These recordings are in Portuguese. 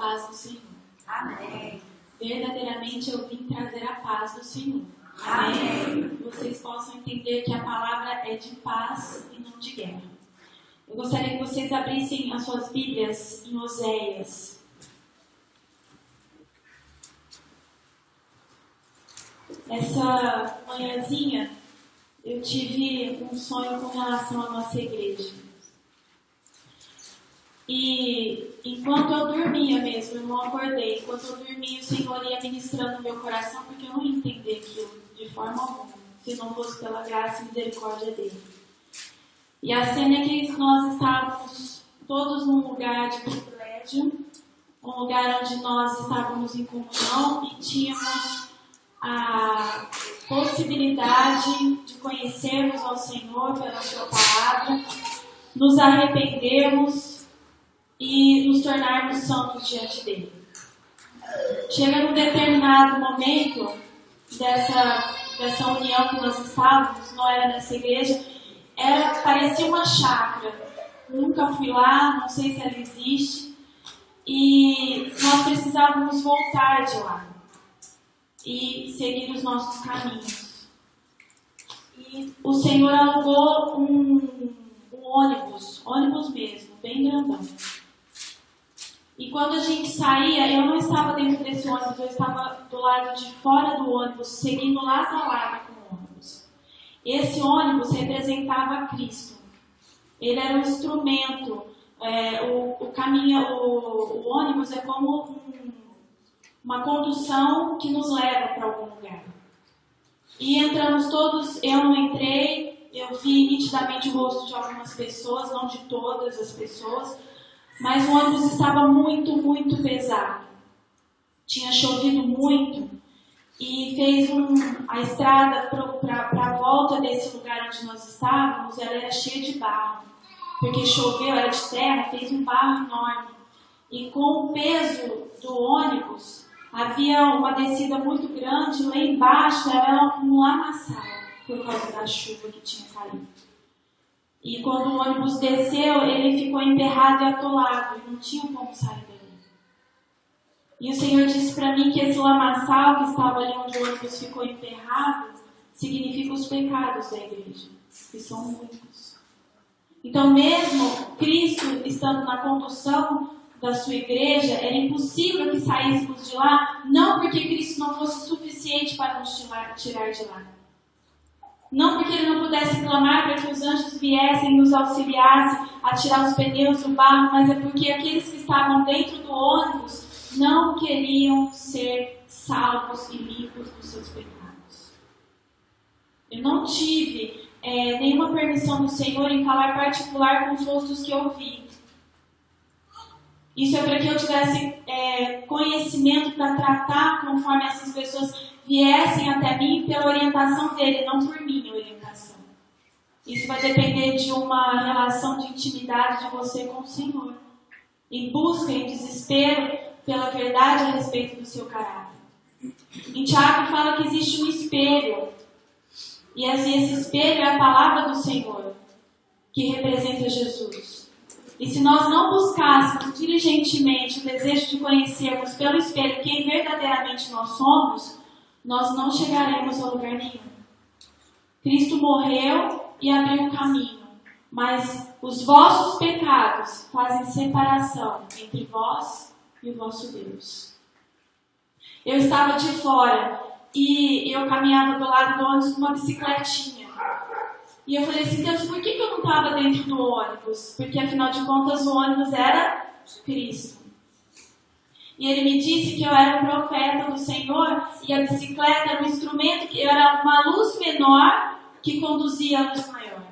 paz do Senhor. Amém. Verdadeiramente eu vim trazer a paz do Senhor. Amém. Vocês possam entender que a palavra é de paz e não de guerra. Eu gostaria que vocês abrissem as suas Bíblias em Oséias. Essa manhãzinha eu tive um sonho com relação à nossa igreja. E enquanto eu dormia mesmo, eu não acordei. Enquanto eu dormia, o Senhor ia ministrando no meu coração, porque eu não ia entender aquilo de forma alguma, se não fosse pela graça e misericórdia dele. E a cena é que nós estávamos todos num lugar de privilégio, um lugar onde nós estávamos em comunhão e tínhamos a possibilidade de conhecermos ao Senhor pela sua palavra, nos arrependermos e nos tornarmos santos diante dele. Chega num determinado momento dessa união que nós estávamos, não era nessa igreja, parecia uma chácara. Nunca fui lá, não sei se ela existe, e nós precisávamos voltar de lá e seguir os nossos caminhos. E o Senhor alugou um ônibus mesmo, bem grandão. E quando a gente saía, eu não estava dentro desse ônibus, eu estava do lado de fora do ônibus, seguindo lado a lado com o ônibus. Esse ônibus representava Cristo. Ele era um instrumento. O ônibus é como uma condução que nos leva para algum lugar. E entramos todos, eu não entrei, eu vi nitidamente o rosto de algumas pessoas, não de todas as pessoas, mas o ônibus estava muito, muito pesado. Tinha chovido muito e fez a estrada para a volta desse lugar onde nós estávamos, ela era cheia de barro, porque choveu, era de terra, fez um barro enorme. E com o peso do ônibus, havia uma descida muito grande, lá embaixo era um lamaçal, por causa da chuva que tinha caído. E quando o ônibus desceu, ele ficou emperrado e atolado, e não tinha como sair dali. E o Senhor disse para mim que esse lamaçal que estava ali onde o ônibus ficou emperrado, significa os pecados da igreja, que são muitos. Então mesmo Cristo estando na condução da sua igreja, era impossível que saíssemos de lá, não porque Cristo não fosse suficiente para nos tirar de lá. Não porque ele não pudesse clamar para que os anjos viessem e nos auxiliassem a tirar os pneus do barro, mas é porque aqueles que estavam dentro do ônibus não queriam ser salvos e limpos dos seus pecados. Eu não tive nenhuma permissão do Senhor em falar particular com os rostos que eu vi. Isso é para que eu tivesse conhecimento para tratar conforme essas pessoas viessem até mim pela orientação dele, não por minha orientação. Isso vai depender de uma relação de intimidade de você com o Senhor. Em busca, em desespero pela verdade a respeito do seu caráter. Em Tiago fala que existe um espelho. E assim, esse espelho é a palavra do Senhor, que representa Jesus. E se nós não buscássemos diligentemente o desejo de conhecermos pelo espelho quem verdadeiramente nós somos, nós não chegaremos a lugar nenhum. Cristo morreu e abriu um caminho, mas os vossos pecados fazem separação entre vós e o vosso Deus. Eu estava de fora e eu caminhava do lado do ônibus com uma bicicletinha. E eu falei assim, Deus, por que eu não estava dentro do ônibus? Porque afinal de contas o ônibus era Cristo. E ele me disse que eu era um profeta do Senhor e a bicicleta era um instrumento que era uma luz menor que conduzia a luz maior.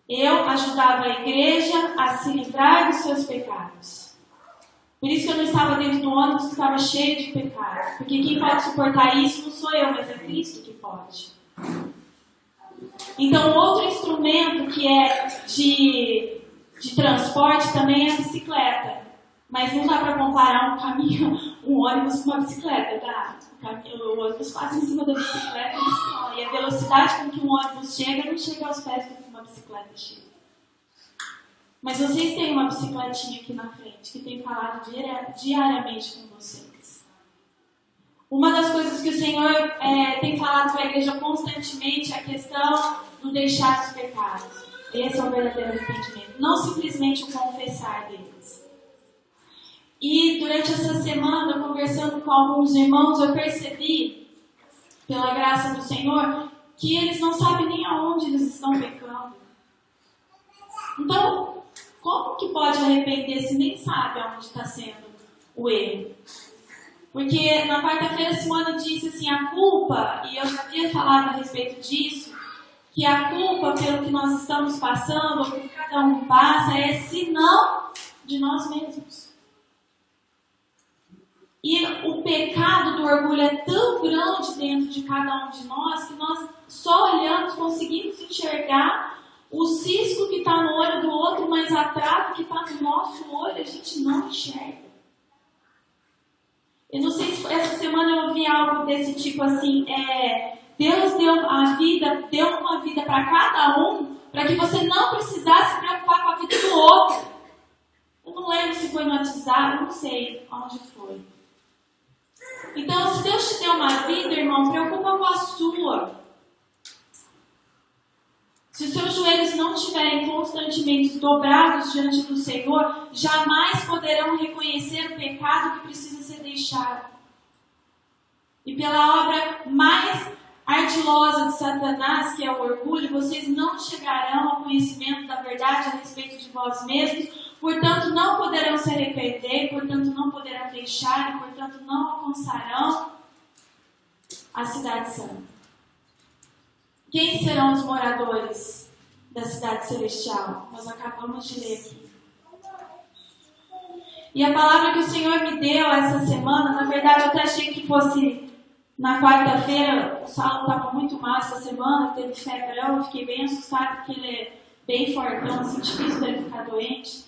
Eu ajudava a igreja a se livrar dos seus pecados. Por isso que eu não estava dentro do ônibus que estava cheio de pecados. Porque quem pode suportar isso não sou eu, mas é Cristo que pode. Então, outro instrumento que é de transporte também é a bicicleta. Mas não dá para comparar um ônibus com uma bicicleta, tá? O ônibus passa em cima da bicicleta e a velocidade com que um ônibus chega não chega aos pés do que uma bicicleta chega. Mas vocês têm uma bicicletinha aqui na frente que tem falado diariamente com vocês. Uma das coisas que o Senhor tem falado para a igreja constantemente é a questão do deixar os pecados. Esse é o verdadeiro arrependimento. Não simplesmente o confessar deles. E durante essa semana, conversando com alguns irmãos, eu percebi, pela graça do Senhor, que eles não sabem nem aonde eles estão pecando. Então, como que pode arrepender se nem sabe aonde está sendo o erro? Porque na quarta-feira Simone disse assim, a culpa, e eu já havia falado a respeito disso, que a culpa pelo que nós estamos passando, ou que cada um passa, é senão de nós mesmos. E o pecado do orgulho é tão grande dentro de cada um de nós, que nós só olhamos, conseguimos enxergar o cisco que está no olho do outro, mas a trave que está no nosso olho, a gente não enxerga. Eu não sei se essa semana eu ouvi algo desse tipo assim, Deus deu uma vida para cada um, para que você não precisasse se preocupar com a vida do outro. Eu não lembro se foi no WhatsApp, eu não sei onde foi. Então, se Deus te deu uma vida, irmão, preocupa com a sua. Se os seus joelhos não estiverem constantemente dobrados diante do Senhor, jamais poderão reconhecer o pecado que precisa ser deixado. E pela obra mais ardilosa de Satanás, que é o orgulho, vocês não chegarão ao conhecimento da verdade a respeito de vós mesmos, portanto não poderão se arrepender, portanto não poderão deixar, e portanto não alcançarão a cidade santa. Quem serão os moradores da cidade celestial? Nós acabamos de ler aqui. E a palavra que o Senhor me deu essa semana, na verdade eu até achei que fosse na quarta-feira, o Saulo estava muito mal essa semana, teve febrão, eu fiquei bem assustada porque ele é bem fortão, assim, difícil dele ficar doente.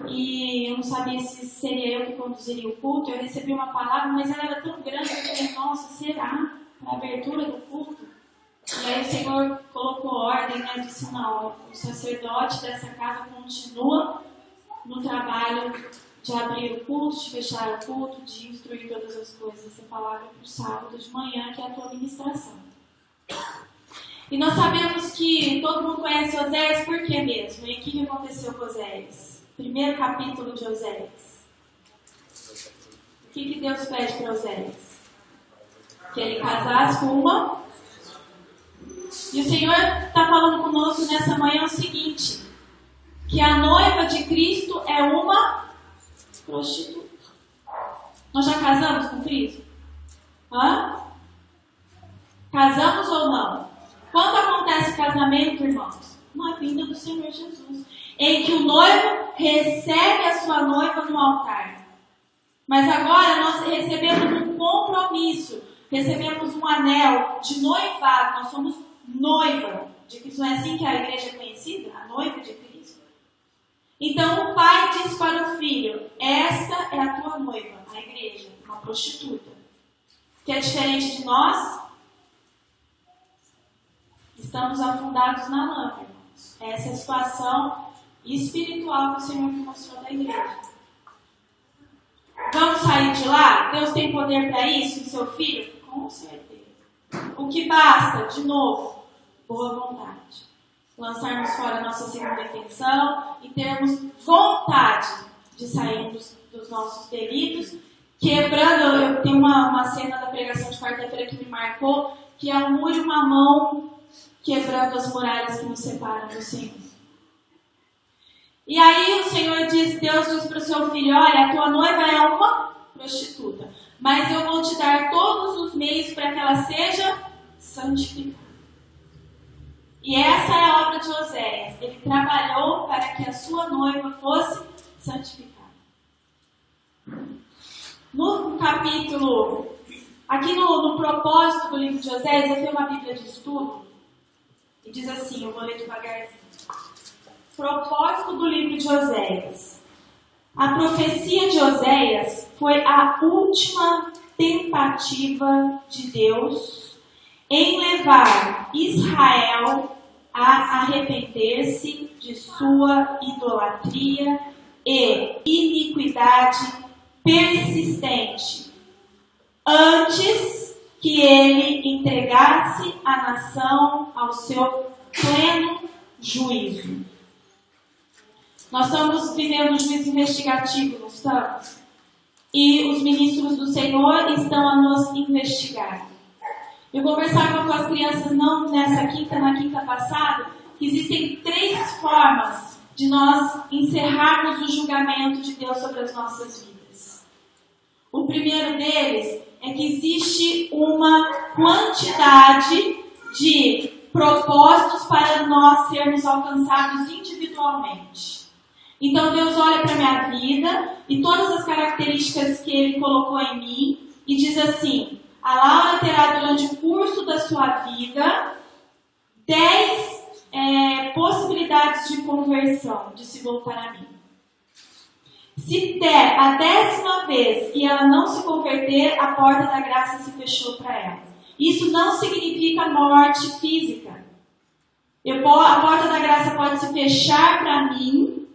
E eu não sabia se seria eu que conduziria o culto. Eu recebi uma palavra, mas ela era tão grande que eu falei, nossa, será? Para a abertura do culto? E aí o Senhor colocou ordem, né? Disse, não, o sacerdote dessa casa continua no trabalho de abrir o culto, de fechar o culto, de instruir todas as coisas. Essa palavra para o sábado de manhã, que é a tua ministração. E nós sabemos que todo mundo conhece Oséias, por quê mesmo? E o que aconteceu com Oséias? Primeiro capítulo de Oséias. O que Deus pede para Oséias? Que ele casasse com uma. E o Senhor está falando conosco nessa manhã o seguinte, que a noiva de Cristo é uma prostituta. Nós já casamos com Cristo? Hã? Casamos ou não? Quando acontece o casamento, irmãos? Na vinda do Senhor Jesus. Em que o noivo recebe a sua noiva no altar. Mas agora nós recebemos um compromisso. Recebemos um anel de noivado. Nós somos noiva de Cristo. Não é assim que a igreja é conhecida? A noiva de Cristo. Então o pai diz para o filho, esta é a tua noiva, a igreja, uma prostituta. Que é diferente de nós, estamos afundados na lama, irmãos. Essa é a situação espiritual que o Senhor me mostrou da igreja. Vamos sair de lá? Deus tem poder para isso em seu filho? Com certeza. O que basta, de novo, boa vontade. Lançarmos fora a nossa segunda intenção e termos vontade de sair dos nossos delitos, quebrando. Eu tenho uma cena da pregação de quarta-feira que me marcou, que é um muro e uma mão quebrando as muralhas que nos separam do Senhor. E aí o Senhor diz, Deus diz para o seu filho, olha, a tua noiva é uma prostituta, mas eu vou te dar todos os meios para que ela seja santificada. E essa é a obra de Oséias. Ele trabalhou para que a sua noiva fosse santificada. No capítulo, aqui no propósito do livro de Oséias, eu tenho uma Bíblia de estudo, e diz assim, eu vou ler devagarzinho. Propósito do livro de Oséias. A profecia de Oséias foi a última tentativa de Deus em levar Israel a arrepender-se de sua idolatria e iniquidade persistente, antes que ele entregasse a nação ao seu pleno juízo. Nós estamos vivendo um juízo investigativo, não estamos? E os ministros do Senhor estão a nos investigar. Eu conversava com as crianças, não nessa quinta, na quinta passada, que existem 3 formas de nós encerrarmos o julgamento de Deus sobre as nossas vidas. O primeiro deles é que existe uma quantidade de propósitos para nós sermos alcançados individualmente. Então Deus olha para a minha vida e todas as características que Ele colocou em mim e diz assim: a Laura terá durante o curso da sua vida 10 possibilidades de conversão, de se voltar a mim. Se der a 10ª vez e ela não se converter, a porta da graça se fechou para ela. Isso não significa morte física. A porta da graça pode se fechar para mim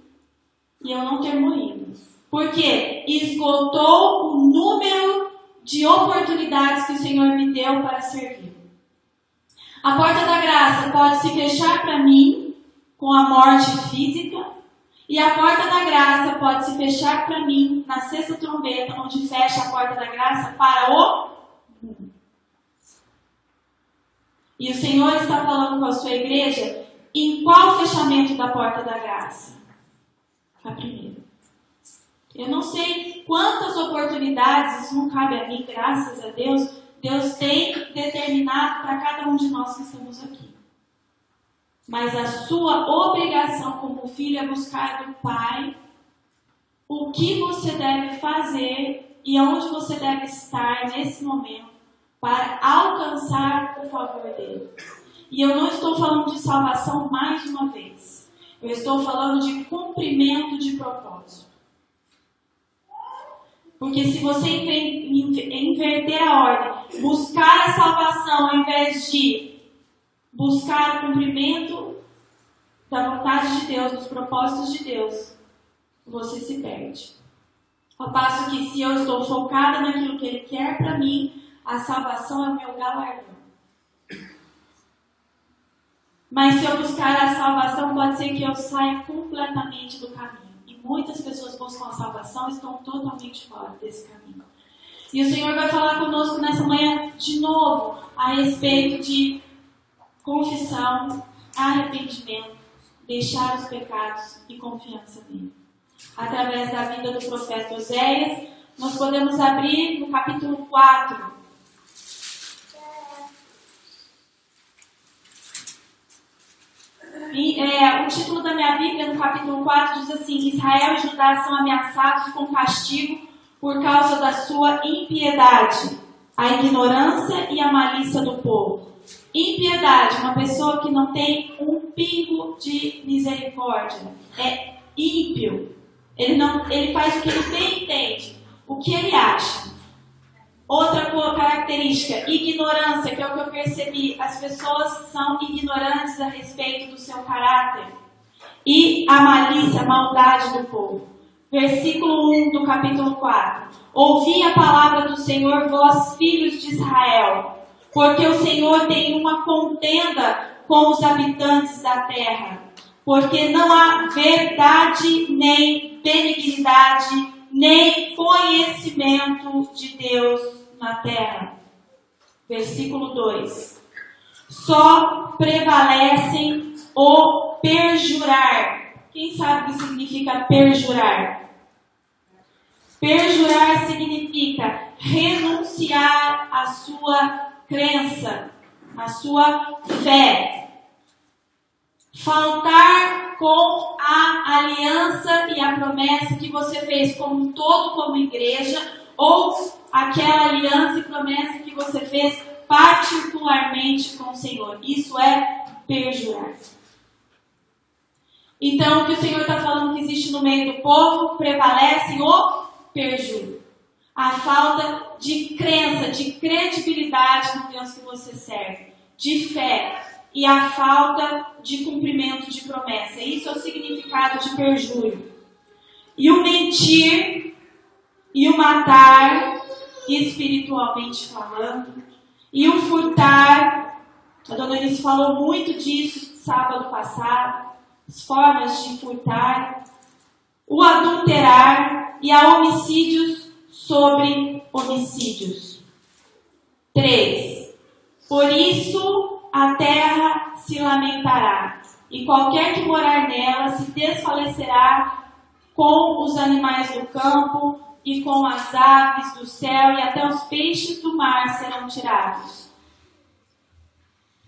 e eu não ter morrido. Porque esgotou o número de oportunidades que o Senhor me deu para servir. A porta da graça pode se fechar para mim com a morte física. E a porta da graça pode se fechar para mim na 6ª trombeta, onde fecha a porta da graça para o mundo. E o Senhor está falando com a sua igreja em qual fechamento da porta da graça? A primeira. Eu não sei quantas oportunidades, isso não cabe a mim, graças a Deus, Deus tem determinado para cada um de nós que estamos aqui. Mas a sua obrigação como filho é buscar do Pai o que você deve fazer e onde você deve estar nesse momento para alcançar o favor dele. E eu não estou falando de salvação mais uma vez. Eu estou falando de cumprimento de propósito. Porque se você inverter a ordem, buscar a salvação ao invés de buscar o cumprimento da vontade de Deus, dos propósitos de Deus, você se perde. Ao passo que se eu estou focada naquilo que Ele quer para mim, a salvação é o meu galardão. Mas se eu buscar a salvação, pode ser que eu saia completamente do caminho. E muitas pessoas buscam a salvação e estão totalmente fora desse caminho. E o Senhor vai falar conosco nessa manhã de novo a respeito de confissão, arrependimento, deixar os pecados e confiança nele. Através da vida do profeta Oséias, nós podemos abrir no capítulo 4. O título da minha Bíblia, no capítulo 4, diz assim: Israel e Judá são ameaçados com castigo por causa da sua impiedade, a ignorância e a malícia do povo. Impiedade, uma pessoa que não tem um pingo de misericórdia, é ímpio. Ele faz o que ele bem entende, o que ele acha. Outra característica, ignorância, que é o que eu percebi. As pessoas são ignorantes a respeito do seu caráter. E a malícia, a maldade do povo. Versículo 1 do capítulo 4. Ouvi a palavra do Senhor, vós filhos de Israel, porque o Senhor tem uma contenda com os habitantes da terra, porque não há verdade, nem benignidade, nem conhecimento de Deus na terra. Versículo 2. Só prevalecem o perjurar. Quem sabe o que significa perjurar? Perjurar significa renunciar à sua crença, à sua fé. Faltar com a aliança e a promessa que você fez como um todo, como igreja, ou aquela aliança e promessa que você fez particularmente com o Senhor. Isso é perjurar. Então, o que o Senhor está falando que existe no meio do povo, prevalece o perjúrio. A falta de crença, de credibilidade no Deus que você serve, de fé. e a falta de cumprimento de promessa. Isso é o significado de perjúrio. E o mentir e o matar, espiritualmente falando, e o furtar. A dona Eunice falou muito disso sábado passado, as formas de furtar, o adulterar e a homicídios sobre homicídios. 3. Por isso a terra se lamentará, e qualquer que morar nela se desfalecerá com os animais do campo e com as aves do céu, e até os peixes do mar serão tirados.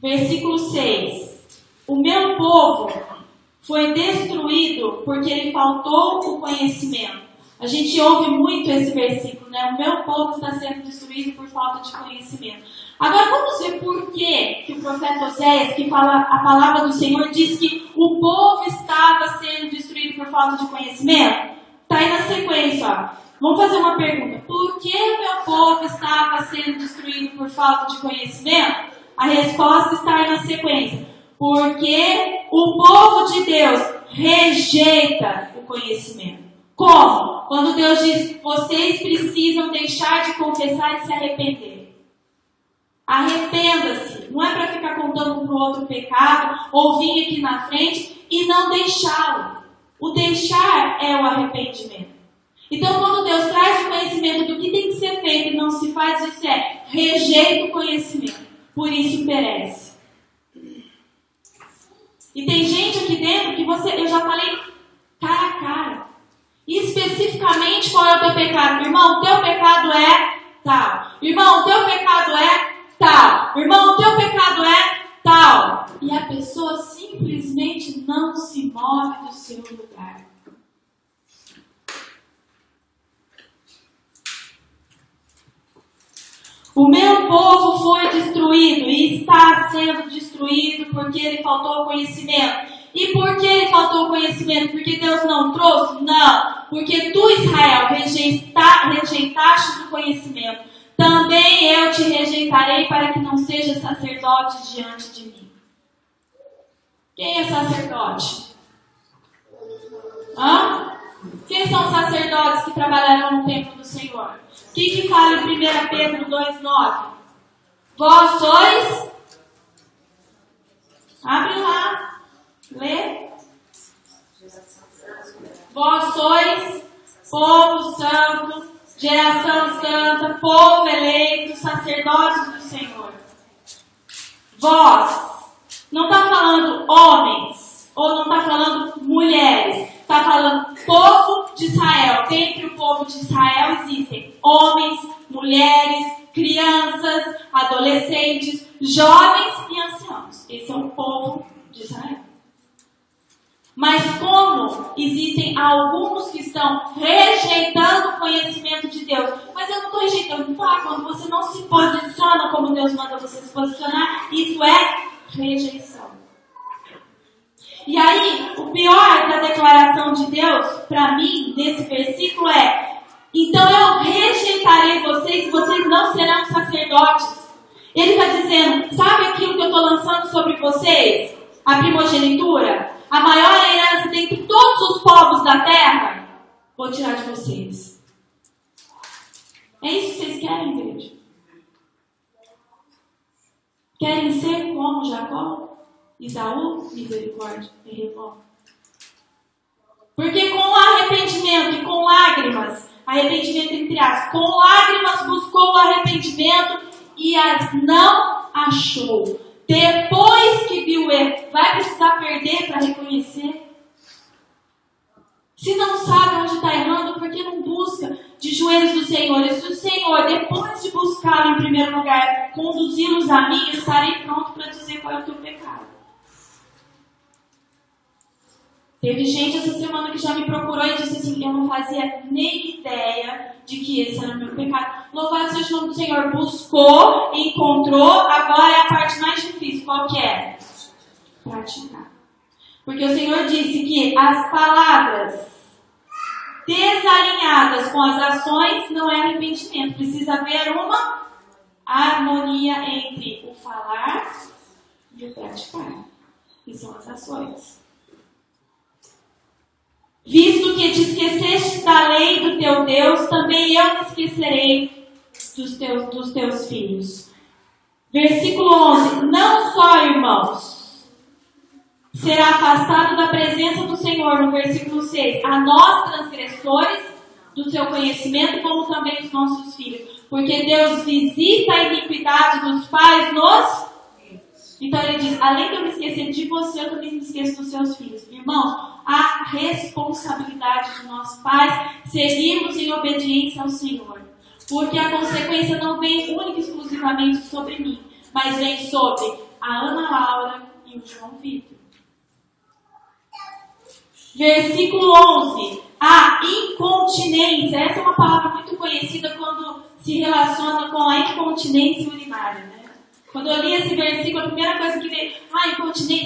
Versículo 6. O meu povo foi destruído porque lhe faltou o conhecimento. A gente ouve muito esse versículo, né? O meu povo está sendo destruído por falta de conhecimento. Agora vamos ver por que o profeta Oséias, que fala a palavra do Senhor, diz que o povo estava sendo destruído por falta de conhecimento. Está aí na sequência, ó. Vamos fazer uma pergunta. Por que o meu povo estava sendo destruído por falta de conhecimento? A resposta está aí na sequência. Porque o povo de Deus rejeita o conhecimento. Como? Quando Deus diz, vocês precisam deixar de confessar e se arrepender. Arrependa-se. Não é para ficar contando um para o outro pecado, ou vir aqui na frente e não deixá-lo. O deixar é o arrependimento. Então, quando Deus traz o conhecimento do que tem que ser feito e não se faz, isso é rejeita o conhecimento. Por isso perece. E tem gente aqui dentro que eu já falei cara a cara. Especificamente qual é o teu pecado. Irmão, o teu pecado é tal. Irmão, o teu pecado é tal. Irmão, o teu pecado é tal. E a pessoa simplesmente não se move do seu lugar. O meu povo foi destruído e está sendo destruído porque ele faltou conhecimento. E por que ele faltou conhecimento? Porque Deus não trouxe? Não. Porque tu, Israel, rejeitaste o conhecimento. Também eu te rejeitarei para que não seja sacerdote diante de mim. Quem é sacerdote? Quem são os sacerdotes que trabalharam no templo do Senhor? O que fala em 1 Pedro 2,9? Vós sois... Abre lá. Lê. Vós sois povo santo, geração santa, povo eleito, sacerdotes do Senhor. Vós. Não está falando homens, ou não está falando mulheres. Está falando povo de Israel. Dentre o povo de Israel existem homens, mulheres, crianças, adolescentes, jovens e anciãos. Esse é o povo de Israel. Mas como existem alguns que estão rejeitando o conhecimento de Deus. Mas eu não estou rejeitando. Quando você não se posiciona como Deus manda você se posicionar, isso é rejeição. E aí, o pior da declaração de Deus, para mim, nesse versículo é: então eu rejeitarei vocês, vocês não serão sacerdotes. Ele está dizendo, sabe aquilo que eu estou lançando sobre vocês? A primogenitura? A maior herança dentre todos os povos da terra? Vou tirar de vocês. É isso que vocês querem, igreja? Querem ser como Jacó? Isaú, misericórdia e revolta. Porque com arrependimento e com lágrimas, arrependimento entre aspas, com lágrimas buscou o arrependimento e as não achou. Depois que viu o erro, vai precisar perder para reconhecer? Se não sabe onde está errando, por que não busca de joelhos do Senhor? E se o Senhor, depois de buscar em primeiro lugar, conduzi-los a mim, eu estarei pronto para dizer qual é o teu pecado. Teve gente essa semana que já me procurou e disse assim, eu não fazia nem ideia de que esse era o meu pecado. Louvado seja o nome do Senhor. Buscou, encontrou, agora é a parte mais difícil. Qual que é? Praticar. Porque o Senhor disse que as palavras desalinhadas com as ações não é arrependimento. Precisa haver uma harmonia entre o falar de praticar. E são as ações. Visto que te esqueceste da lei do teu Deus, também eu me esquecerei dos teus filhos. Versículo 11. Não só, irmãos, será afastado da presença do Senhor, no versículo 6, a nós transgressores do seu conhecimento, como também os nossos filhos. Porque Deus visita a iniquidade dos pais nos... Então ele diz, além de eu me esquecer de você, eu também me esqueço dos seus filhos. Irmãos, a responsabilidade de nós pais seguirmos em obediência ao Senhor. Porque a consequência não vem única e exclusivamente sobre mim, mas vem sobre a Ana Laura e o João Vitor. Versículo 11. A incontinência. Essa é uma palavra muito conhecida quando se relaciona com a incontinência urinária, né? Quando eu li esse versículo, a primeira coisa que veio,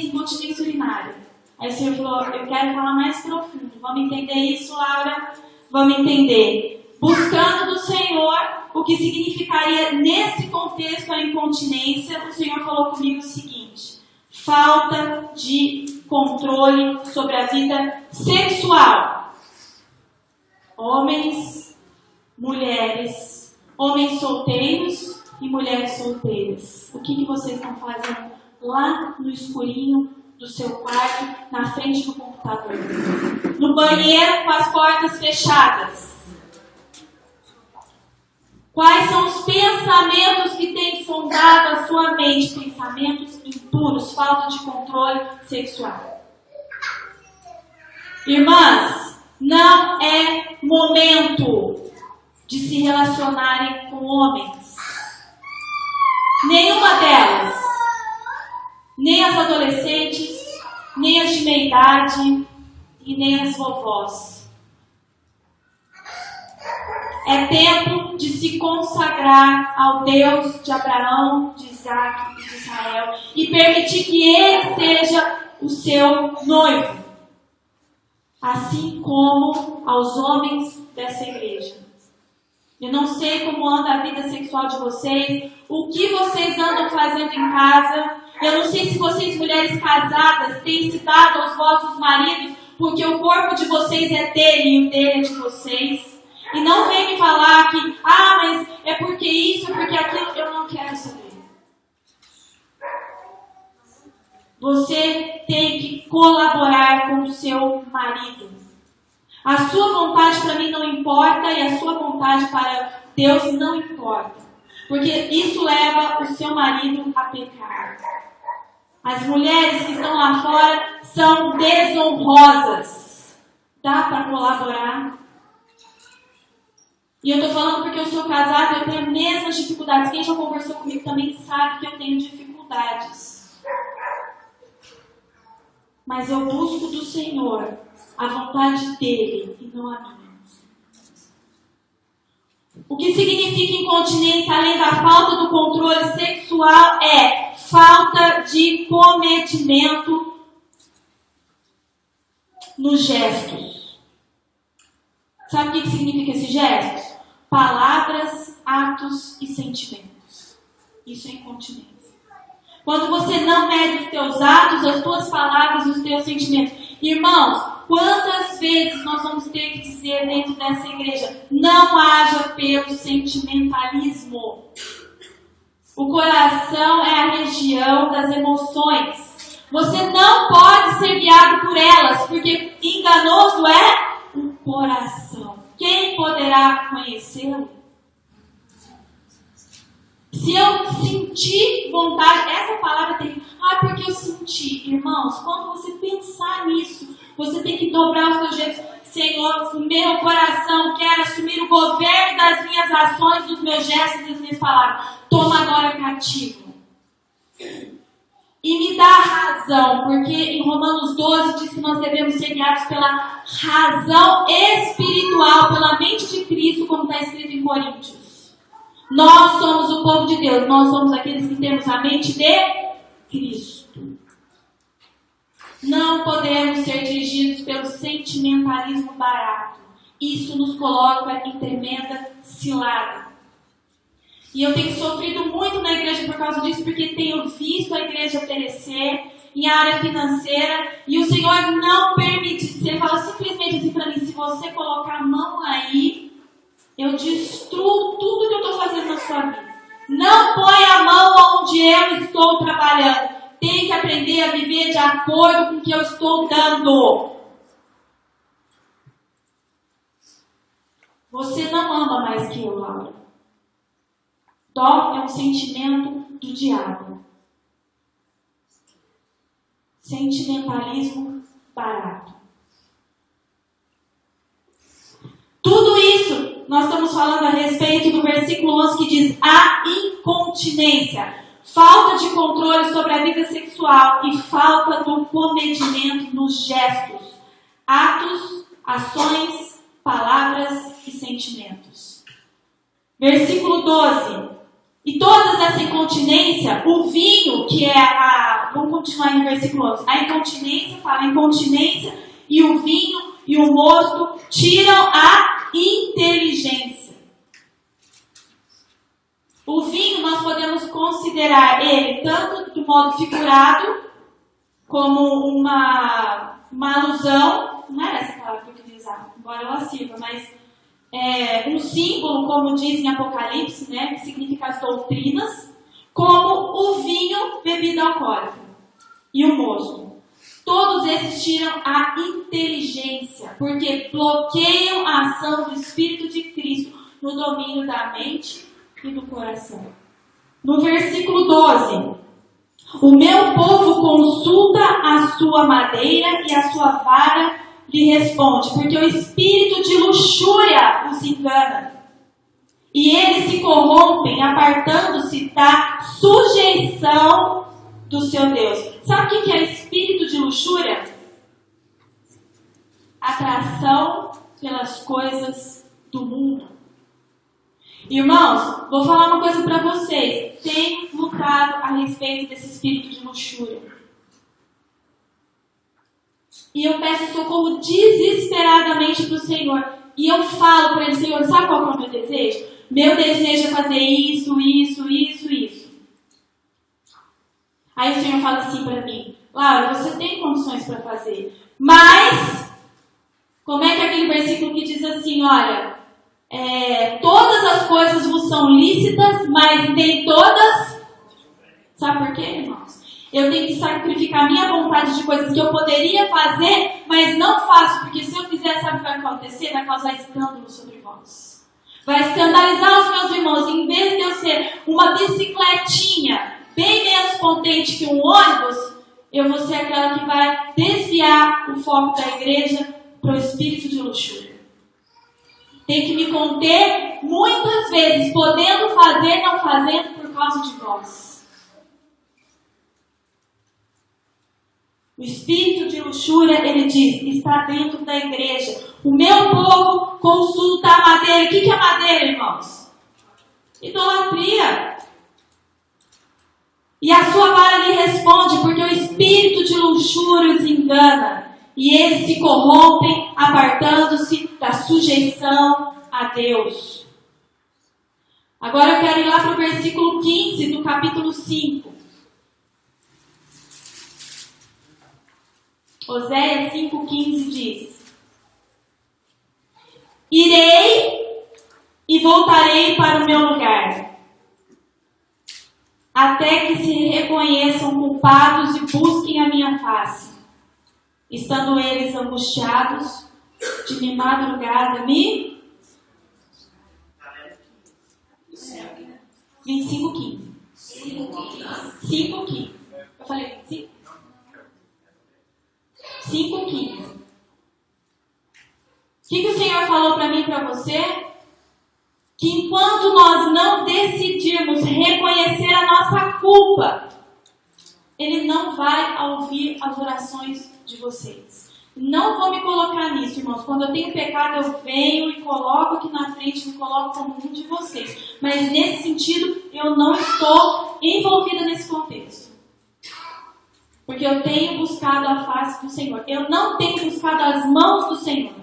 incontinência urinária. Aí o Senhor falou, eu quero falar mais profundo. Vamos entender isso, Laura? Vamos entender. Buscando do Senhor o que significaria nesse contexto a incontinência, o Senhor falou comigo o seguinte: falta de controle sobre a vida sexual. Homens, mulheres, homens solteiros e mulheres solteiras. O que vocês estão fazendo lá no escurinho do seu quarto, na frente do computador? No banheiro com as portas fechadas? Quais são os pensamentos que têm sondado a sua mente? Pensamentos impuros, falta de controle sexual. Irmãs, não é momento de se relacionarem com homens. Nenhuma delas. Nem as adolescentes, nem as de meia idade e nem as vovós. É tempo de se consagrar ao Deus de Abraão, de Isaac e de Israel e permitir que Ele seja o seu noivo, assim como aos homens dessa igreja. Eu não sei como anda a vida sexual de vocês, o que vocês andam fazendo em casa. Eu não sei se vocês, mulheres casadas, têm se dado aos vossos maridos, porque o corpo de vocês é dele e o dele é de vocês. E não vem me falar que, mas é porque isso, é porque aquilo. Eu não quero saber. Você tem que colaborar com o seu marido. A sua vontade para mim não importa e a sua vontade para Deus não importa. Porque isso leva o seu marido a pecar. As mulheres que estão lá fora são desonrosas. Dá para colaborar? E eu estou falando porque eu sou casada e eu tenho as mesmas dificuldades. Quem já conversou comigo também sabe que eu tenho dificuldades. Mas eu busco do Senhor a vontade dele e não a minha. O que significa incontinência, além da falta do controle sexual, é falta de comedimento nos gestos. Sabe o que significa esses gestos? Palavras, atos e sentimentos. Isso é incontinência. Quando você não mede os teus atos, as tuas palavras e os teus sentimentos. Irmãos, quantas vezes nós vamos ter que dizer dentro dessa igreja, não haja pelo sentimentalismo. O coração é a região das emoções. Você não pode ser guiado por elas, porque enganoso é o coração. Quem poderá conhecê-lo? Se eu sentir vontade, essa palavra tem, porque eu senti. Irmãos, quando você pensar nisso, você tem que dobrar os seus jeitos. Senhor, o meu coração quer assumir o governo das minhas ações, dos meus gestos e das minhas palavras. Toma agora cativo. E me dá razão, porque em Romanos 12 diz que nós devemos ser guiados pela razão espiritual, pela mente de Cristo, como está escrito em Coríntios. Nós somos o povo de Deus, nós somos aqueles que temos a mente de Cristo. Não podemos ser dirigidos pelo sentimentalismo barato. Isso nos coloca em tremenda cilada. E eu tenho sofrido muito na igreja por causa disso, porque tenho visto a igreja perecer em área financeira, e o Senhor não permite. Ele fala simplesmente assim para mim: se você colocar a mão aí, eu destruo tudo que eu estou fazendo na sua vida. Não põe a mão onde eu estou trabalhando. Tem que aprender a viver de acordo com o que eu estou dando. Você não ama mais que eu, Laura. Dó é um sentimento do diabo. Sentimentalismo barato. Tudo isso nós estamos falando a respeito do versículo 11 que diz: a incontinência, falta de controle sobre a vida sexual e falta do comedimento nos gestos, atos, ações, palavras e sentimentos. Versículo 12. E todas essa incontinência, o vinho, que é vamos continuar no versículo 11. A incontinência, fala incontinência, e o vinho e o mosto tiram a inteligência. O vinho nós podemos considerar ele tanto do modo figurado, como uma alusão, não é essa palavra que eu queria usar, embora ela sirva, mas um símbolo, como diz em Apocalipse, né, que significa as doutrinas, como o vinho, bebida alcoólica, e o mosto. Todos esses tiram a inteligência, porque bloqueiam a ação do Espírito de Cristo no domínio da mente e do coração. No versículo 12: o meu povo consulta a sua madeira e a sua vara lhe responde, porque o espírito de luxúria os engana. E eles se corrompem, apartando-se da sujeição do seu Deus. Sabe o que é espírito de luxúria? Atração pelas coisas do mundo. Irmãos, vou falar uma coisa para vocês. Tenho lutado a respeito desse espírito de luxúria. E eu peço socorro desesperadamente para o Senhor. E eu falo para ele: Senhor, sabe qual é o meu desejo? Meu desejo é fazer isso. Aí o Senhor fala assim para mim: Laura, você tem condições para fazer. Mas, como é que é aquele versículo que diz assim, olha, todas as coisas vos são lícitas, mas nem todas. Sabe por quê, irmãos? Eu tenho que sacrificar a minha vontade de coisas que eu poderia fazer, mas não faço, porque se eu fizer, sabe o que vai acontecer? Vai causar escândalo sobre vós. Vai escandalizar os meus irmãos. Em vez de eu ser uma bicicletinha bem menos potente que um ônibus, eu vou ser aquela que vai desviar o foco da igreja para o espírito de luxúria. Tem que me conter muitas vezes, podendo fazer, não fazendo por causa de vós. O espírito de luxúria, ele diz, está dentro da igreja. O meu povo consulta a madeira. O que é madeira, irmãos? Idolatria. E a sua vara lhe responde, porque o espírito de luxúria os engana. E eles se corrompem, apartando-se da sujeição a Deus. Agora eu quero ir lá para o versículo 15 do capítulo 5. Oséias 5,15 diz: irei e voltarei para o meu lugar, até que se reconheçam culpados e busquem a minha face, estando eles angustiados, de madrugada me... 25,15. 5,15. Eu falei 5? 5,15. O que o Senhor falou para mim e para você? Que enquanto nós não decidirmos reconhecer a nossa culpa, Ele não vai ouvir as orações de vocês. Não vou me colocar nisso, irmãos. Quando eu tenho pecado, eu venho e coloco aqui na frente, me coloco como um de vocês. Mas nesse sentido, eu não estou envolvida nesse contexto. Porque eu tenho buscado a face do Senhor. Eu não tenho buscado as mãos do Senhor.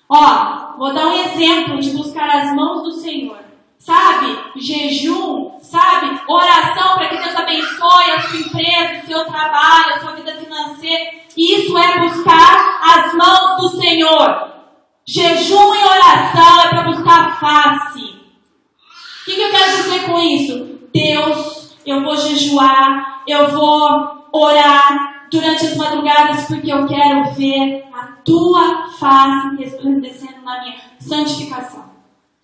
Ó, vou dar um exemplo de buscar as mãos do Senhor. sabe? Jejum, sabe? Oração para que Deus abençoe a sua empresa, o seu trabalho, a sua vida financeira. Isso é buscar as mãos do Senhor. Jejum e oração é para buscar a face. O que eu quero dizer com isso? Deus, eu vou jejuar, eu vou orar durante as madrugadas porque eu quero ver a tua face resplandecendo na minha santificação.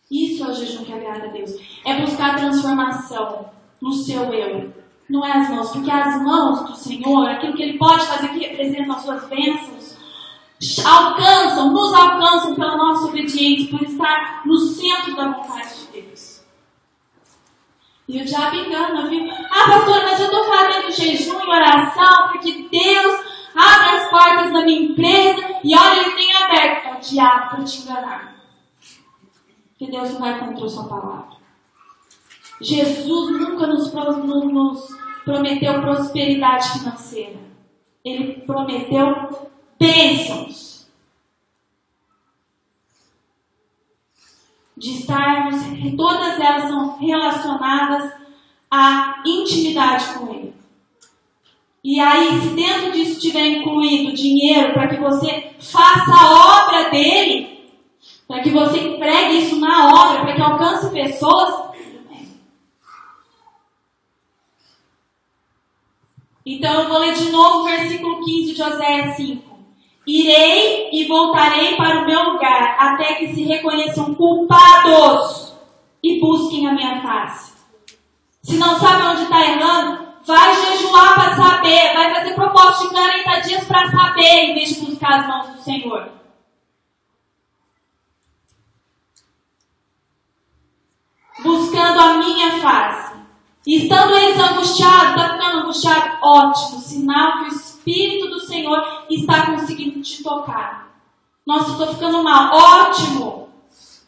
Isso é o jejum que agrada a Deus. É buscar transformação no seu eu. Não é as mãos, porque as mãos do Senhor, aquilo que Ele pode fazer que representa as suas bênçãos, nos alcançam pela nossa obediência, por estar no centro da vontade de Deus. E o diabo engana, viu? Ah, pastor, mas eu estou fazendo jejum e oração porque Deus abre as portas da minha empresa e olha, Ele tem aberto. É o diabo para te enganar. Porque Deus não vai contra a sua palavra. Jesus nunca nos prometeu prosperidade financeira. Ele prometeu bênçãos. De estarmos, todas elas são relacionadas à intimidade com Ele. E aí, se dentro disso tiver incluído dinheiro para que você faça a obra dele, para que você empregue isso na obra, para que alcance pessoas, tudo bem. Então eu vou ler de novo o versículo 15 de Oséias 5. Irei e voltarei para o meu lugar, até que se reconheçam culpados e busquem a minha face. Se não sabe onde está errando, vai jejuar para saber, vai fazer propósito de 40 dias para saber, em vez de buscar as mãos do Senhor. Buscando a minha face. E estando eles angustiados, está ficando angustiado? Ótimo, sinal que o Espírito do Senhor está conseguindo te tocar. Nossa, estou ficando mal. Ótimo!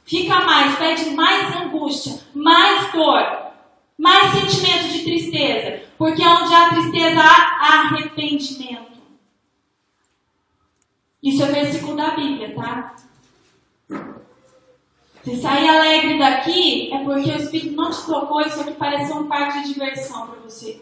Fica mais, pede mais angústia, mais dor, mais sentimento de tristeza. Porque onde há tristeza, há arrependimento. Isso é versículo da Bíblia, tá? Se sair alegre daqui, é porque o Espírito não te tocou, isso aqui pareceu um parque de diversão para você.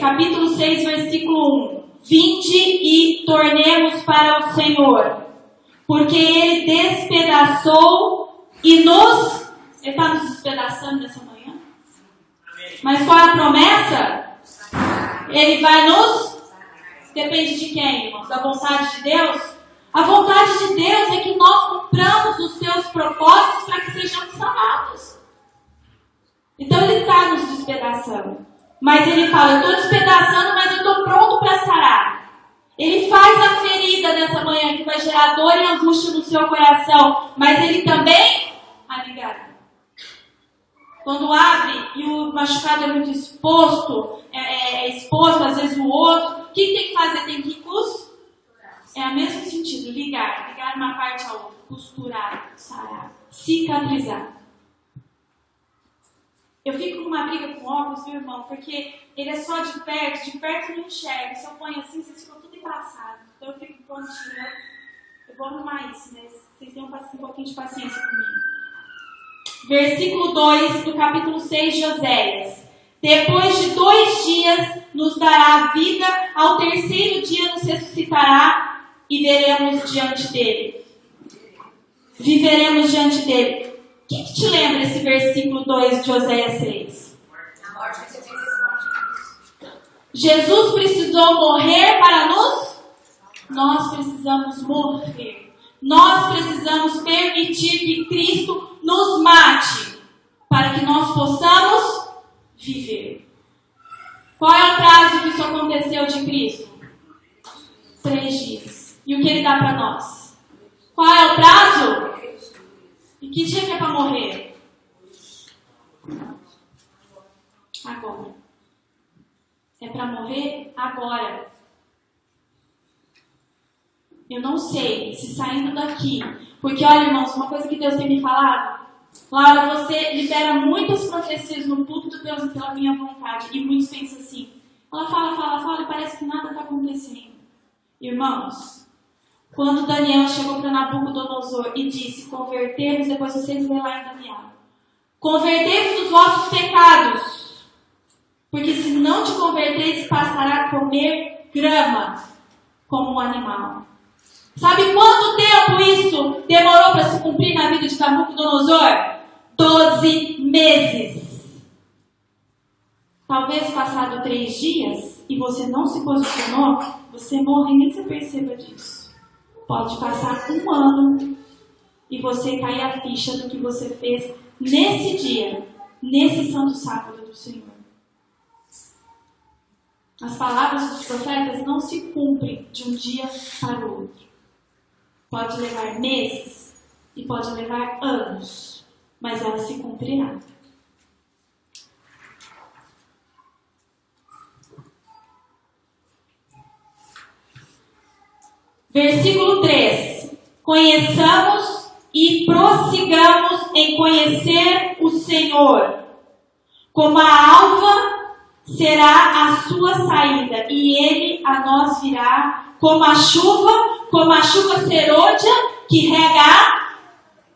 Capítulo 6, versículo 1. Vinde e tornemos para o Senhor, porque Ele despedaçou e nos... Ele está nos despedaçando nessa manhã? Mas qual é a promessa? Ele vai nos... Depende de quem, irmãos? Da vontade de Deus? A vontade de Deus é que nós cumpramos os seus propósitos para que sejamos sarados. Então Ele está nos despedaçando. Mas Ele fala, eu estou despedaçando, mas eu estou pronto para sarar. Ele faz a ferida dessa manhã que vai gerar dor e angústia no seu coração. Mas Ele também aliviará. Quando abre e o machucado é muito exposto, exposto, às vezes o osso, o que tem que fazer? Tem que costurar. É o mesmo sentido, ligar uma parte à outra, costurar, sarar, cicatrizar. Eu fico numa briga com óculos, meu irmão, porque ele é só de perto não enxerga. Se eu ponho assim, vocês ficam tudo embaçado. Então eu fico prontinho, eu vou arrumar isso, né? Vocês tenham um pouquinho de paciência comigo. Versículo 2 do capítulo 6 de Oséias. Depois de 2 dias nos dará a vida, ao terceiro dia nos ressuscitará e veremos diante dele. Viveremos diante dele. O que te lembra esse versículo 2 de Oséias 6? Jesus precisou morrer para nos... Nós precisamos morrer. Nós precisamos permitir que Cristo nos mate para que nós possamos viver. Qual é o prazo que isso aconteceu de Cristo? 3 dias. E o que Ele dá para nós? Qual é o prazo? E que dia que é para morrer? Agora. É para morrer agora. Eu não sei se saindo daqui, porque olha, irmãos, uma coisa que Deus tem me falado, Laura, você libera muitas profecias no púlpito pela minha vontade, e muitos pensam assim, ela fala, e parece que nada está acontecendo. Irmãos, Quando Daniel chegou para Nabucodonosor e disse, convertei-vos, depois vocês lêem lá em Daniel, convertei-vos dos vossos pecados, porque se não te converteis, passará a comer grama como um animal. Sabe quanto tempo isso demorou para se cumprir na vida de Nabucodonosor? 12 meses. Talvez passado 3 dias e você não se posicionou, você morre e nem se perceba disso. Pode passar 1 ano e você cair a ficha do que você fez nesse dia, nesse santo sábado do Senhor. As palavras dos profetas não se cumprem de um dia para o outro. Pode levar meses e pode levar anos, mas ela se cumprirá. Versículo 3. Conheçamos e prossigamos em conhecer o Senhor. Como a alva será a sua saída, e ele a nós virá como a chuva serôdia que rega.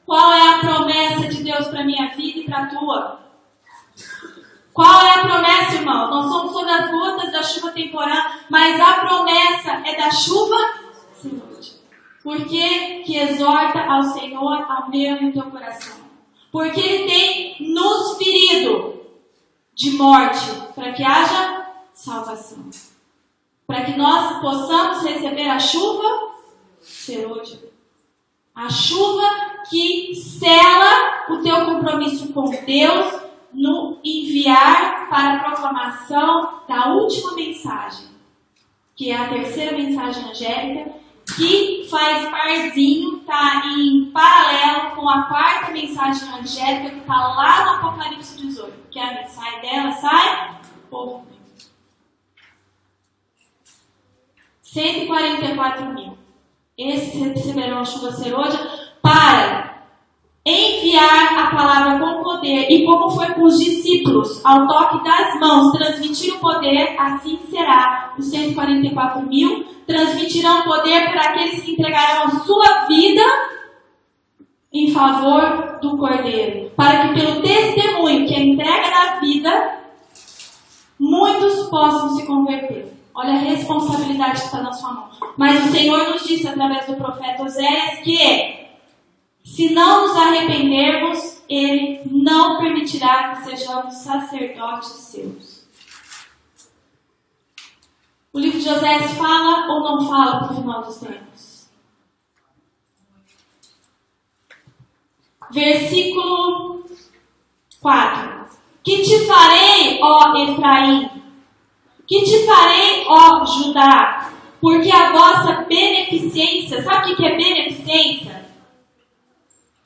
Qual é a promessa de Deus para a minha vida e para a tua? Qual é a promessa, irmão? Nós somos sobre as gotas da chuva temporã, mas a promessa é da chuva serôdia. Porque que exorta ao Senhor, ao meu e ao teu coração. Porque Ele tem nos ferido de morte, para que haja salvação. Para que nós possamos receber a chuva serôdia. A chuva que sela o teu compromisso com Deus no enviar para a proclamação da última mensagem, que é a terceira mensagem angélica, que faz parzinho, está em paralelo com a 4ª mensagem angélica que está lá no Apocalipse 18. Que a sai dela, sai povo. 144 mil. Esses receberão a chuva serôdia para enviar a palavra com poder. E como foi com os discípulos, ao toque das mãos, transmitir o poder, assim será. Os 144 mil transmitirão poder para aqueles que entregarão a sua vida em favor do Cordeiro. Para que pelo testemunho, que é a entrega da vida, muitos possam se converter. Olha a responsabilidade que está na sua mão. Mas o Senhor nos disse através do profeta Oséias que se não nos arrependermos, Ele não permitirá que sejamos sacerdotes seus. O livro de Oséias fala ou não fala para o final dos tempos? Versículo 4. Que te farei, ó Efraim? Que te farei, ó Judá? Porque a vossa beneficência, sabe o que é beneficência?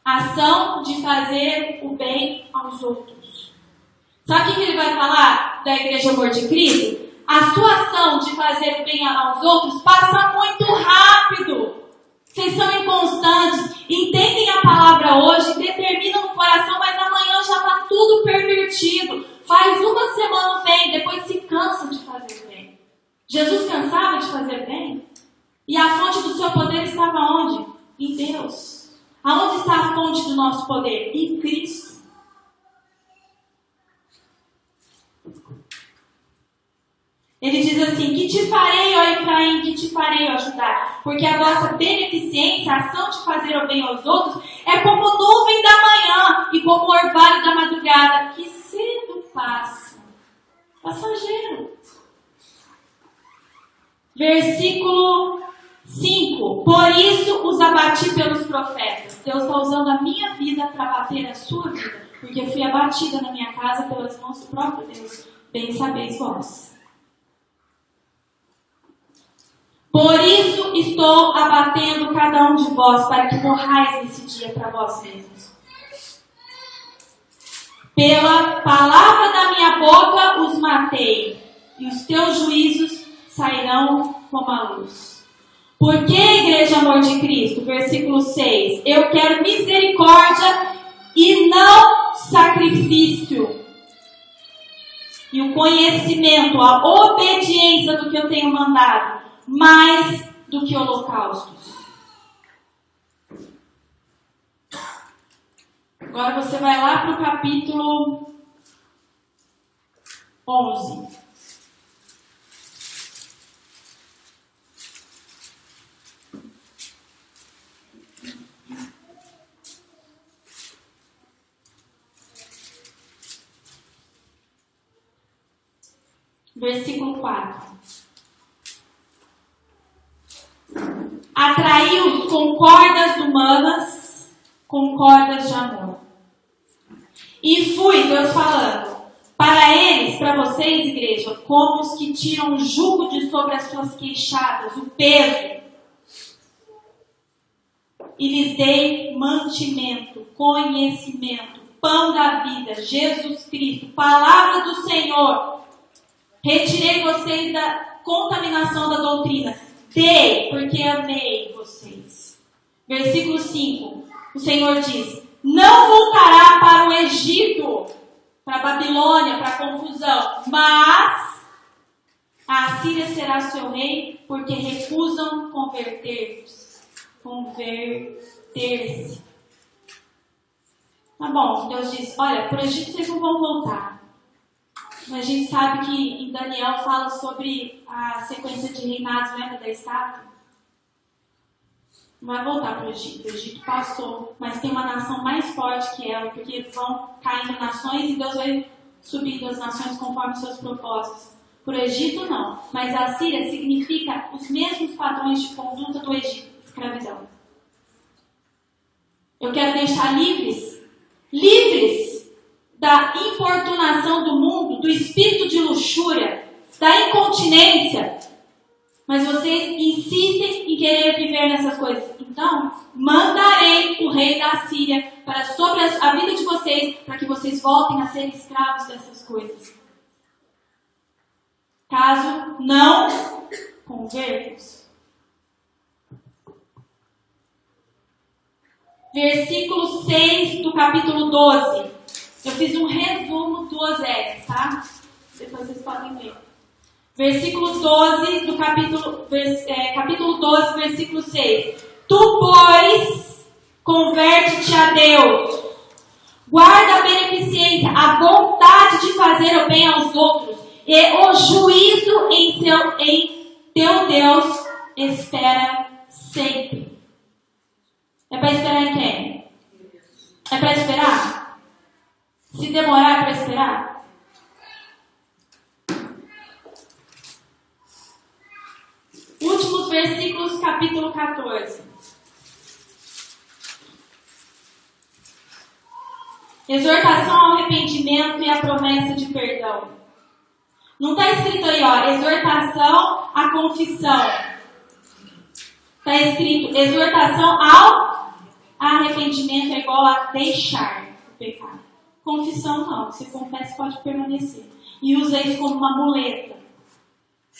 Ação de fazer o bem aos outros. Sabe o que ele vai falar da Igreja Amor de Cristo? A sua ação de fazer o bem aos outros passa muito rápido. Vocês são inconstantes, entendem a palavra hoje, determinam no coração, mas amanhã já está tudo pervertido. Faz 1 semana bem, depois se cansa de fazer bem. Jesus cansava de fazer bem? E a fonte do seu poder estava onde? Em Deus. Aonde está a fonte do nosso poder? Em Cristo. Ele diz assim, que te farei, ó Efraim, que te farei, ó Judá, porque a vossa beneficência, a ação de fazer o bem aos outros, é como nuvem da manhã e como orvalho da madrugada, que cedo passa. Passageiro. Versículo 5. Por isso os abati pelos profetas. Deus está usando a minha vida para bater a sua vida, porque eu fui abatida na minha casa pelas mãos do próprio Deus. Bem sabeis vós. Por isso estou abatendo cada um de vós, para que morrais nesse dia para vós mesmos. Pela palavra da minha boca os matei, e os teus juízos sairão como a luz. Porque, Igreja Amor de Cristo, versículo 6, eu quero misericórdia e não sacrifício. E o conhecimento, a obediência do que eu tenho mandado, mais do que holocaustos. Agora você vai lá para o capítulo 11. Versículo 4. Atraiu-os com cordas humanas, com cordas de amor. E fui, Deus falando, para eles, para vocês, igreja, como os que tiram o jugo de sobre as suas queixadas, o peso. E lhes dei mantimento, conhecimento, pão da vida, Jesus Cristo, palavra do Senhor. Retirei vocês da contaminação da doutrina. Dei, porque amei vocês. Versículo 5. O Senhor diz: não voltará para o Egito, para a Babilônia, para a confusão, mas a Assíria será seu rei, porque recusam converter-se. Tá bom, Deus diz: olha, para o Egito vocês não vão voltar. Mas a gente sabe que em Daniel fala sobre a sequência de reinados, lembra da estátua? Não vai voltar para o Egito. O Egito passou, mas tem uma nação mais forte que ela, porque vão caindo nações e Deus vai subindo as nações conforme os seus propósitos. Para o Egito, não. Mas a Síria significa os mesmos padrões de conduta do Egito, escravidão. Eu quero deixar livres da importunação do mundo, do espírito de luxúria, da incontinência. Mas vocês insistem em querer viver nessas coisas. Então, mandarei o rei da Síria para sobre a vida de vocês, para que vocês voltem a ser escravos dessas coisas. Caso não convertam-se. Versículo 6 do capítulo 12. Eu fiz um resumo do Oséias, tá? Depois vocês podem ver. Versículo 12 do capítulo 12, versículo 6. Tu, pois, converte-te a Deus. Guarda a beneficência, a vontade de fazer o bem aos outros. E o juízo em teu Deus espera sempre. É para esperar em quem? É para esperar? Se demorar, é para esperar? Últimos versículos, capítulo 14. Exortação ao arrependimento e a promessa de perdão. Não está escrito aí, ó, exortação à confissão. Está escrito, exortação ao arrependimento é igual a deixar o pecado. Confissão não, você confessa pode permanecer. E usa isso como uma muleta.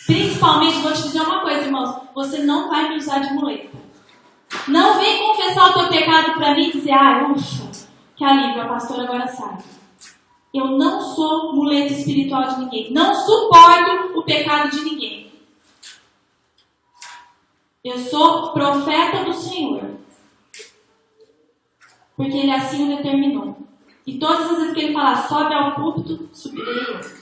Principalmente, vou te dizer uma coisa, irmãos, você não vai me usar de muleta. Não vem confessar o teu pecado para mim e dizer, ufa, que alívio, a pastora agora sabe. Eu não sou muleta espiritual de ninguém. Não suporto o pecado de ninguém. Eu sou profeta do Senhor. Porque Ele assim o determinou. E todas as vezes que Ele falar, sobe ao púlpito, subirei eu.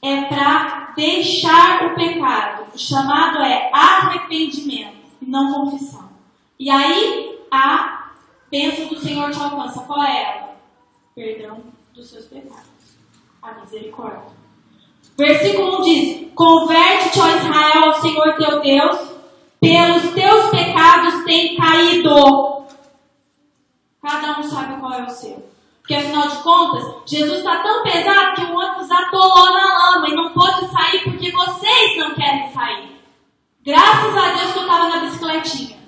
É para deixar o pecado. O chamado é arrependimento e não confissão. E aí a bênção do Senhor te alcança. Qual é ela? Perdão dos seus pecados. A misericórdia. Versículo 1 diz: converte-te, ó Israel, ao Senhor teu Deus, pelos teus pecados tem caído. Cada um sabe qual é o seu. Porque afinal de contas, Jesus está tão pesado que o ônibus atolou na lama e não pôde sair porque vocês não querem sair. Graças a Deus que eu estava na bicicletinha.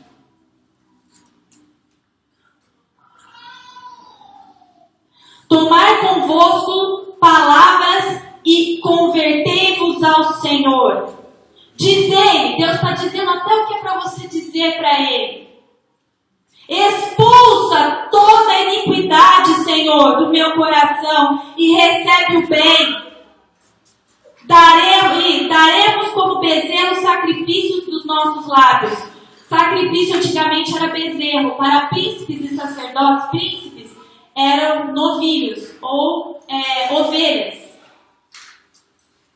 Tomai convosco palavras e convertei-vos ao Senhor. Dizei, Deus está dizendo até o que é para você dizer para Ele. Expulsa toda a iniquidade, Senhor, do meu coração e recebe o bem. Daremos como bezerro sacrifícios dos nossos lábios. sacrifício antigamente era bezerro. Para príncipes e sacerdotes, príncipes eram novilhos ou ovelhas.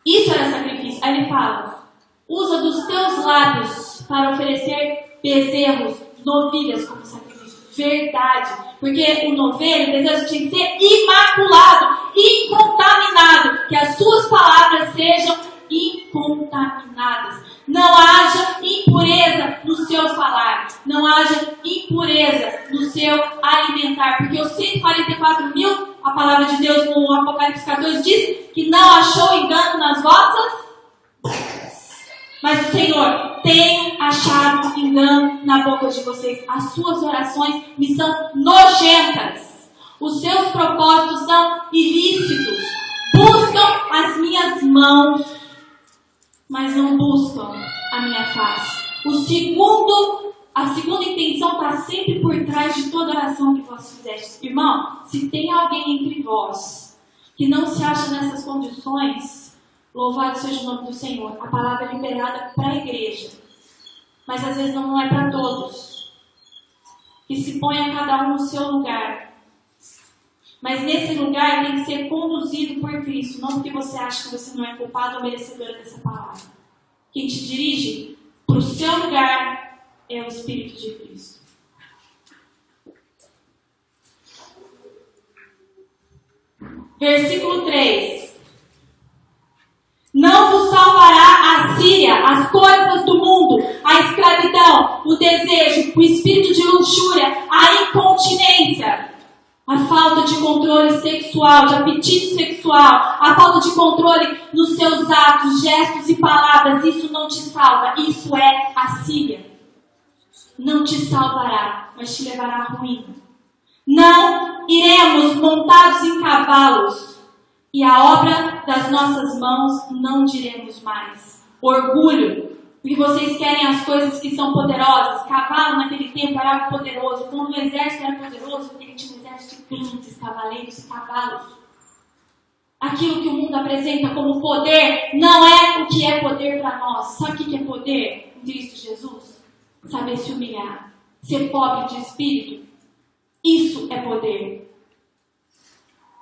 Isso era sacrifício. Aí ele fala, usa dos teus lábios para oferecer bezerros, novilhas como sacrifício. Verdade. Porque o novelho, o bezerro tinha que ser imaculado, incontaminado. Que as suas palavras sejam incontaminadas. Não haja impureza no seu falar. Não haja impureza no seu alimentar. Porque os 144 mil, a palavra de Deus no Apocalipse 14 diz que não achou engano nas vossas bocas. Mas o Senhor tem achado engano na boca de vocês. As suas orações me são nojentas. Os seus propósitos são ilícitos. Buscam as minhas mãos, mas não buscam a minha face. A segunda intenção está sempre por trás de toda oração que vós fizestes. Irmão, se tem alguém entre vós que não se acha nessas condições, louvado seja o nome do Senhor. A palavra é liberada para a igreja, mas às vezes não é para todos. Que se ponha cada um no seu lugar. Mas nesse lugar tem que ser conduzido por Cristo, não porque você acha que você não é culpado ou merecedor dessa palavra. Quem te dirige para o seu lugar é o Espírito de Cristo. Versículo 3. Não vos salvará a Síria, as coisas do mundo, a escravidão, o desejo, o espírito de luxúria, a incontinência. A falta de controle sexual, de apetite sexual, a falta de controle nos seus atos, gestos e palavras, isso não te salva. Isso é a Síria. Não te salvará, mas te levará à ruína. Não iremos montados em cavalos, e a obra das nossas mãos não diremos mais. Orgulho. Porque vocês querem as coisas que são poderosas. Cavalo naquele tempo era algo poderoso. Quando o exército era poderoso, ele tinha um exército de grandes cavaleiros e cavalos. Aquilo que o mundo apresenta como poder não é o que é poder para nós. Sabe o que é poder em Cristo Jesus? Saber se humilhar. Ser pobre de espírito. Isso é poder.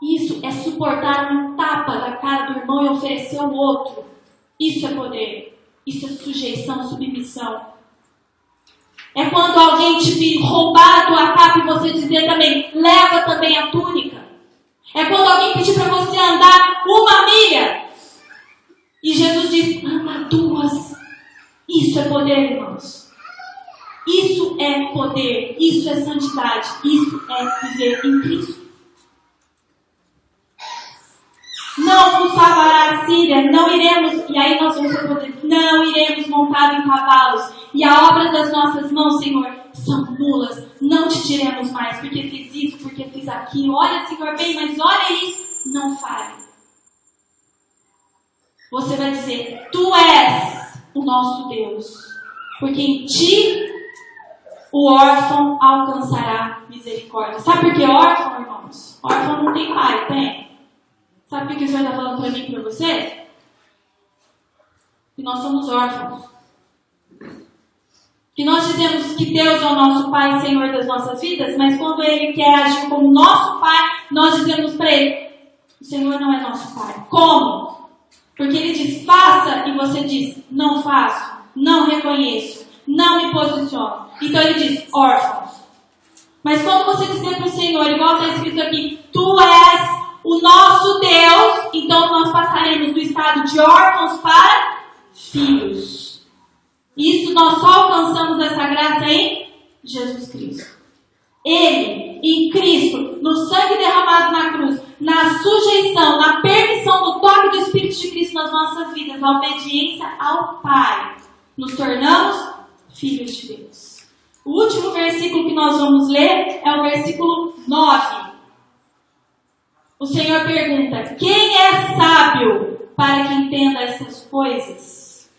Isso é suportar um tapa da cara do irmão e oferecer ao outro. Isso é poder. Isso é sujeição, submissão. É quando alguém te roubar a tua capa e você dizer também, leva também a túnica. É quando alguém pedir para você andar 1 milha. E Jesus diz, anda 2. Isso é poder, irmãos. Isso é poder. Isso é santidade. Isso é viver em Cristo. Não vos salvará a Síria, não iremos, e aí nós vamos poder, não iremos montar em cavalos, e a obra das nossas mãos, Senhor, são mulas, não te diremos mais, porque fiz isso, porque fiz aquilo, olha, Senhor, bem, mas olha isso, não fale. Você vai dizer, tu és o nosso Deus, porque em ti o órfão alcançará misericórdia. Sabe por que órfão, irmãos? Órfão não tem pai, tem? Sabe o que o Senhor está falando para mim e para você? Que nós somos órfãos. Que nós dizemos que Deus é o nosso Pai e Senhor das nossas vidas, mas quando Ele quer agir como nosso Pai, nós dizemos para Ele, o Senhor não é nosso Pai. Como? Porque Ele diz, faça, e você diz, não faço, não reconheço, não me posiciono. Então Ele diz, órfãos. Mas quando você dizer para o Senhor, igual está escrito aqui, tu és o nosso Deus, então nós passaremos do estado de órfãos para filhos. Isso nós só alcançamos essa graça em Jesus Cristo. Ele, em Cristo, no sangue derramado na cruz, na sujeição, na permissão do toque do Espírito de Cristo nas nossas vidas, a obediência ao Pai, nos tornamos filhos de Deus. O último versículo que nós vamos ler é o versículo 9. O Senhor pergunta, quem é sábio para que entenda essas coisas?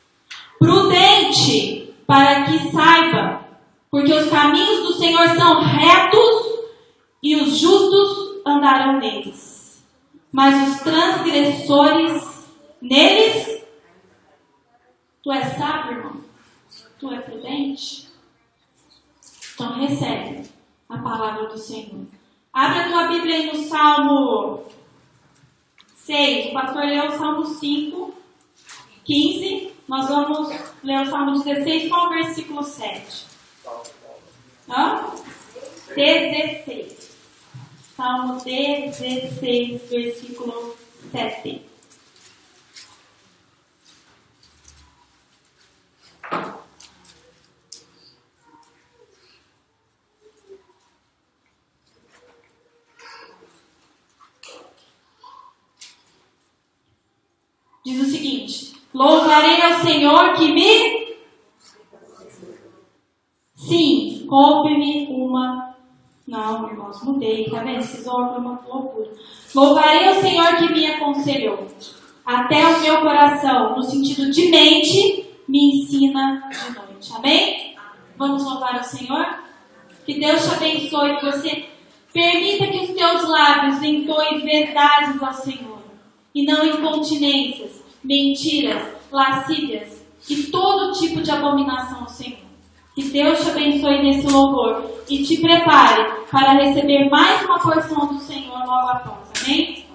Prudente para que saiba, porque os caminhos do Senhor são retos e os justos andarão neles. Mas os transgressores neles, tu és sábio, irmão? Tu és prudente? Então recebe a palavra do Senhor. Abre a tua Bíblia aí no Salmo 6. O pastor leu o Salmo 5, 15. Nós vamos ler o Salmo 16 com o versículo 7. 16. Salmo 16, versículo 7. Diz o seguinte: louvarei ao Senhor que me... Sim, compre-me uma... Não, irmãos, mudei, tá vendo? Esses órgãos é uma loucura. Louvarei ao Senhor que me aconselhou. Até o meu coração, no sentido de mente, me ensina de noite. Amém? Vamos louvar ao Senhor? Que Deus te abençoe, que você permita que os teus lábios entoem verdades ao Senhor. E não incontinências, mentiras, lascívias e todo tipo de abominação ao Senhor. Que Deus te abençoe nesse louvor e te prepare para receber mais uma porção do Senhor logo após. Amém?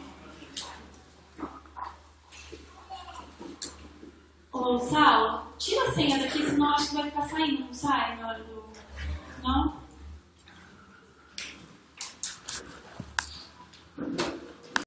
Ô, Saulo, tira a senha daqui, senão acho que vai ficar saindo. Não sai na hora do... Não?